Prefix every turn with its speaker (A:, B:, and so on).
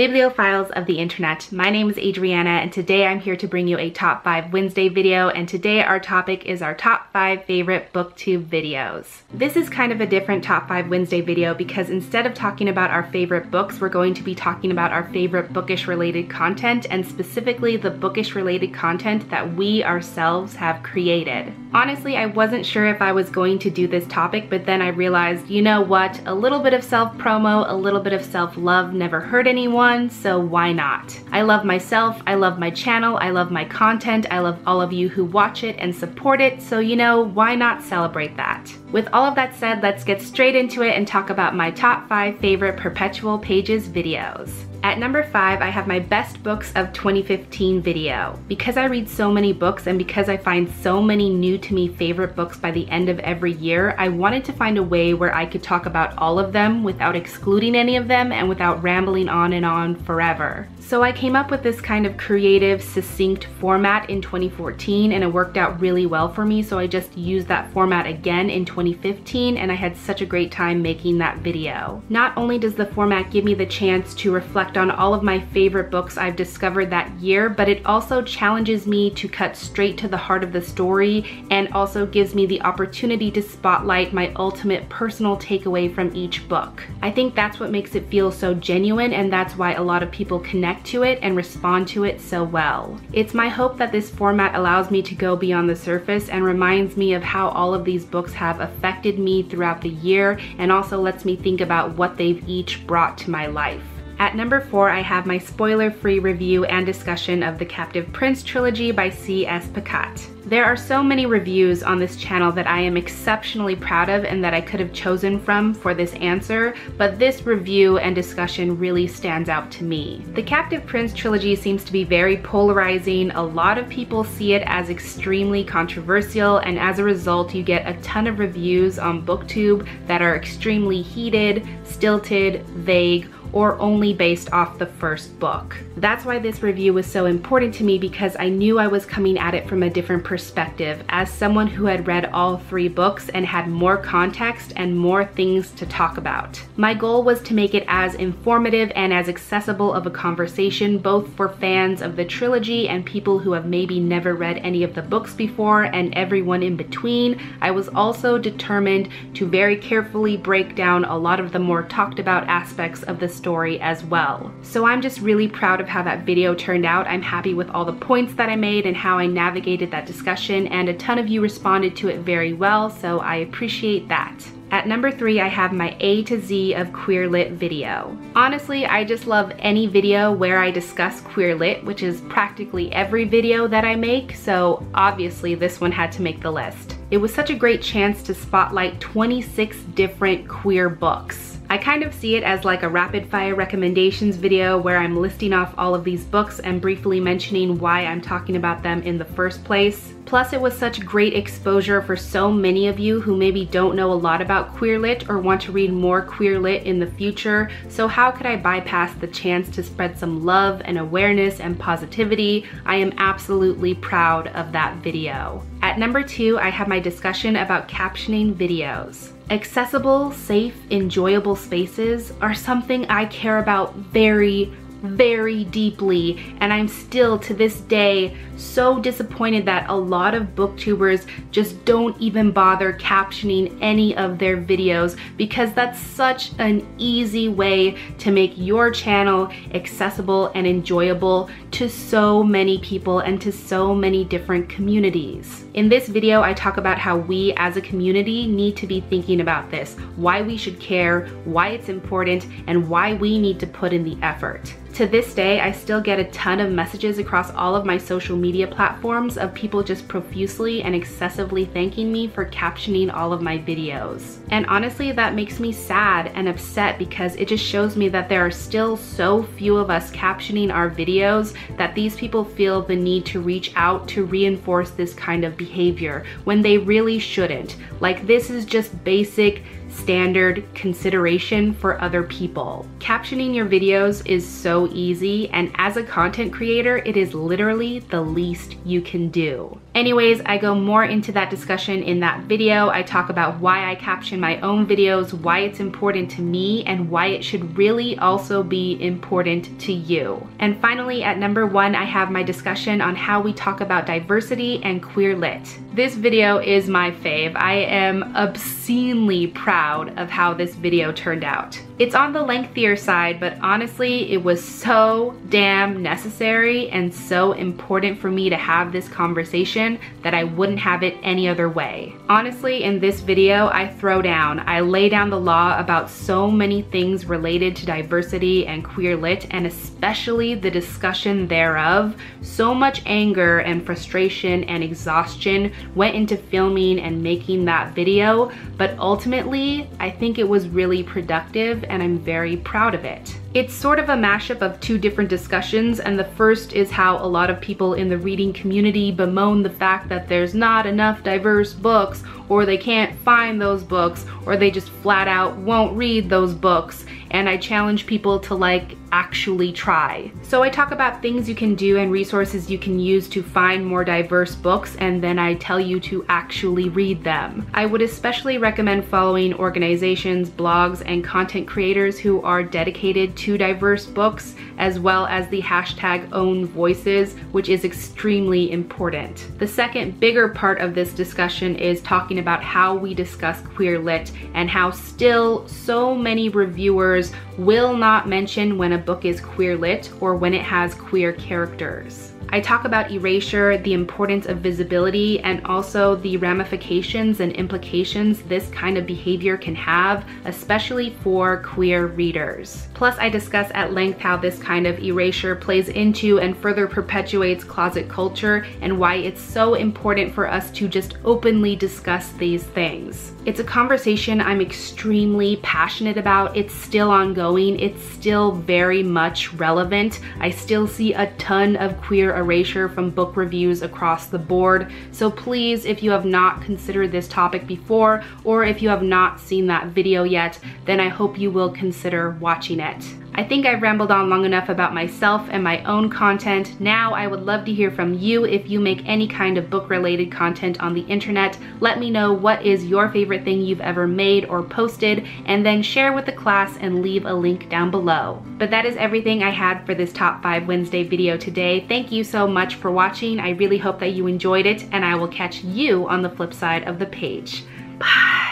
A: Bibliophiles of the internet, my name is Adriana and today I'm here to bring you a top 5 Wednesday video, and today our topic is our top 5 favorite booktube videos. This is kind of a different top 5 Wednesday video because instead of talking about our favorite books, we're going to be talking about our favorite bookish related content, and specifically the bookish related content that we ourselves have created. Honestly, I wasn't sure if I was going to do this topic, but then I realized, you know what, a little bit of self-promo, a little bit of self-love never hurt anyone, so why not? I love myself, I love my channel, I love my content, I love all of you who watch it and support it, so you know, why not celebrate that? With all of that said, let's get straight into it and talk about my top 5 favorite Perpetual Pages videos. At number 5, I have my best books of 2015 video. Because I read so many books and because I find so many new to me favorite books by the end of every year, I wanted to find a way where I could talk about all of them without excluding any of them and without rambling on and on forever. So I came up with this kind of creative, succinct format in 2014 and it worked out really well for me, so I just used that format again in 2015 and I had such a great time making that video. Not only does the format give me the chance to reflect on all of my favorite books I've discovered that year, but it also challenges me to cut straight to the heart of the story and also gives me the opportunity to spotlight my ultimate personal takeaway from each book. I think that's what makes it feel so genuine, and that's why a lot of people connect to it and respond to it so well. It's my hope that this format allows me to go beyond the surface and reminds me of how all of these books have affected me throughout the year, and also lets me think about what they've each brought to my life. At number 4, I have my spoiler-free review and discussion of the Captive Prince trilogy by C.S. Pacat. There are so many reviews on this channel that I am exceptionally proud of and that I could have chosen from for this answer, but this review and discussion really stands out to me. The Captive Prince trilogy seems to be very polarizing. A lot of people see it as extremely controversial, and as a result you get a ton of reviews on BookTube that are extremely heated, stilted, vague, or only based off the first book. That's why this review was so important to me, because I knew I was coming at it from a different perspective as someone who had read all 3 books and had more context and more things to talk about. My goal was to make it as informative and as accessible of a conversation both for fans of the trilogy and people who have maybe never read any of the books before and everyone in between. I was also determined to very carefully break down a lot of the more talked about aspects of the story as well. So I'm just really proud of how that video turned out. I'm happy with all the points that I made and how I navigated that discussion, and a ton of you responded to it very well, so I appreciate that. At number 3, I have my A to Z of Queer Lit video. Honestly, I just love any video where I discuss Queer Lit, which is practically every video that I make, so obviously this one had to make the list. It was such a great chance to spotlight 26 different queer books. I kind of see it as like a rapid fire recommendations video where I'm listing off all of these books and briefly mentioning why I'm talking about them in the first place. Plus, it was such great exposure for so many of you who maybe don't know a lot about Queer Lit or want to read more Queer Lit in the future, so how could I bypass the chance to spread some love and awareness and positivity? I am absolutely proud of that video. At number 2, I have my discussion about captioning videos. Accessible, safe, enjoyable spaces are something I care about very deeply, and I'm still to this day so disappointed that a lot of booktubers just don't even bother captioning any of their videos, because that's such an easy way to make your channel accessible and enjoyable to so many people and to so many different communities. In this video, I talk about how we as a community need to be thinking about this, why we should care, why it's important, and why we need to put in the effort. To this day, I still get a ton of messages across all of my social media platforms of people just profusely and excessively thanking me for captioning all of my videos. And honestly, that makes me sad and upset, because it just shows me that there are still so few of us captioning our videos that these people feel the need to reach out to reinforce this kind of behavior when they really shouldn't. Like, this is just basic standard consideration for other people. Captioning your videos is so easy, and as a content creator, it is literally the least you can do. Anyways, I go more into that discussion in that video. I talk about why I caption my own videos, why it's important to me, and why it should really also be important to you. And finally, at number 1, I have my discussion on how we talk about diversity and queer lit. This video is my fave. I am obscenely proud of how this video turned out. It's on the lengthier side, but honestly, it was so damn necessary and so important for me to have this conversation that I wouldn't have it any other way. Honestly, in this video, I throw down. I lay down the law about so many things related to diversity and queer lit, and especially the discussion thereof. So much anger and frustration and exhaustion went into filming and making that video, but ultimately, I think it was really productive and I'm very proud of it. It's sort of a mashup of two different discussions, and the first is how a lot of people in the reading community bemoan the fact that there's not enough diverse books, or they can't find those books, or they just flat out won't read those books, and I challenge people to actually try. So I talk about things you can do and resources you can use to find more diverse books, and then I tell you to actually read them. I would especially recommend following organizations, blogs, and content creators who are dedicated to diverse books, as well as the hashtag own voices, which is extremely important. The second bigger part of this discussion is talking about how we discuss queer lit and how still so many reviewers will not mention when a book is queer lit or when it has queer characters. I talk about erasure, the importance of visibility, and also the ramifications and implications this kind of behavior can have, especially for queer readers. Plus, I discuss at length how this kind of erasure plays into and further perpetuates closet culture, and why it's so important for us to just openly discuss these things. It's a conversation I'm extremely passionate about. It's still ongoing. It's still very much relevant. I still see a ton of queer erasure from book reviews across the board. So please, if you have not considered this topic before, or if you have not seen that video yet, then I hope you will consider watching it. I think I've rambled on long enough about myself and my own content. Now I would love to hear from you. If you make any kind of book-related content on the internet, let me know what is your favorite thing you've ever made or posted, and then share with the class and leave a link down below. But that is everything I had for this Top 5 Wednesday video today. Thank you so much for watching. I really hope that you enjoyed it, and I will catch you on the flip side of the page. Bye.